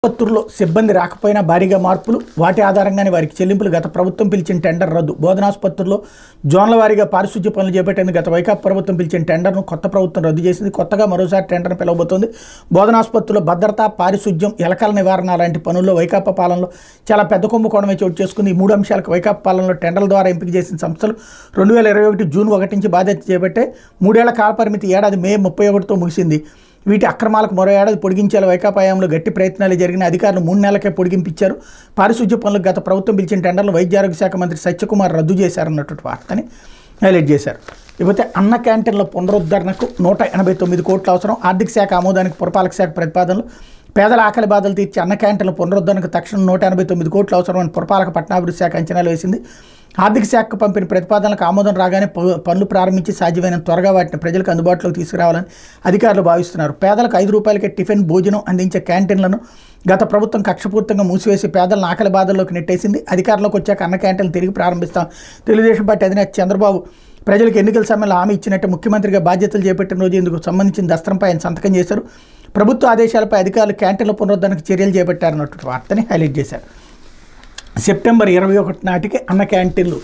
ఆసుపత్రుల్లో సిబ్బంది రాకపోయినా భారీగా మార్పులు, వాటి ఆధారంగానే వారికి చెల్లింపులు. గత ప్రభుత్వం పిలిచిన టెండర్ రద్దు. బోధనాసుపత్రుల్లో జోన్ల వారీగా పారిశుధ్య పనులు చేపట్టేందుకు గత వైకాపా ప్రభుత్వం పిలిచిన టెండర్ను కొత్త ప్రభుత్వం రద్దు చేసింది. కొత్తగా మరోసారి టెండర్ను పిలవబోతోంది. బోధనాసుపత్రుల్లో భద్రత, పారిశుధ్యం, ఎలకల నివారణ లాంటి పనుల్లో వైకాపా పాలనలో చాలా పెద్ద కుంభకోణమే చోటు చేసుకుంది. ఈ 3 అంశాలకు వైకాపా పాలనలో టెండర్ల ద్వారా ఎంపిక చేసిన సంస్థలు 2021 జూన్ 1 నుంచి బాధ్యత చేపట్టే 3 ఏళ్ల కాలపరిమితి ఏడాది మే 31తో ముగిసింది. వీటి అక్రమాలకు మరో ఏడాది పొడిగించేలా వైకాపా హయాంలో గట్టి ప్రయత్నాలు జరిగిన అధికారులు 3 నెలలకే పొడిగింపించారు. పారిశుధ్య పనులకు గత ప్రభుత్వం పిలిచిన టెండర్లు వైద్య ఆరోగ్య శాఖ మంత్రి సత్యకుమార్ రద్దు చేశారన్నటువంటి వార్తని హైలైట్ చేశారు. ఇకపోతే అన్న క్యాంటీన్ల పునరుద్ధరణకు 189 కోట్లు అవసరం. ఆర్థిక శాఖ ఆమోదానికి పురపాలక శాఖ ప్రతిపాదనలు. పేదల ఆకలి బాధలు తీర్చి అన్న క్యాంటీన్ల పునరుద్ధరణకు తక్షణం 189 కోట్లు అవసరమని పురపాలక పట్టణాభివృద్ధి శాఖ అంచనాలు వేసింది. ఆర్థిక శాఖకు పంపిన ప్రతిపాదనలకు ఆమోదం రాగానే పనులు ప్రారంభించి సాధ్యమైన త్వరగా వాటిని ప్రజలకు అందుబాటులోకి తీసుకురావాలని అధికారులు భావిస్తున్నారు. పేదలకు 5 రూపాయలకే టిఫిన్, భోజనం అందించే క్యాంటీన్లను గత ప్రభుత్వం కక్షపూర్తంగా మూసివేసి పేదలను ఆకలి బాధల్లోకి నెట్టేసింది. అధికారంలోకి వచ్చాక అన్న క్యాంటీన్లు తిరిగి ప్రారంభిస్తాం. తెలుగుదేశం పార్టీ అధినేత చంద్రబాబు ప్రజలకు ఎన్నికల సమయంలో హామీ ఇచ్చినట్టు ముఖ్యమంత్రిగా బాధ్యతలు చేపట్టిన రోజు ఇందుకు సంబంధించిన దస్త్రంపై ఆయన సంతకం చేశారు. ప్రభుత్వ ఆదేశాలపై అధికారులు క్యాంటీన్ల పునరుద్ధరణకు చర్యలు చేపట్టారన్నటువంటి వార్తని హైలైట్ చేశారు. సెప్టెంబర్ 21 నాటికి అన్న క్యాంటీన్లు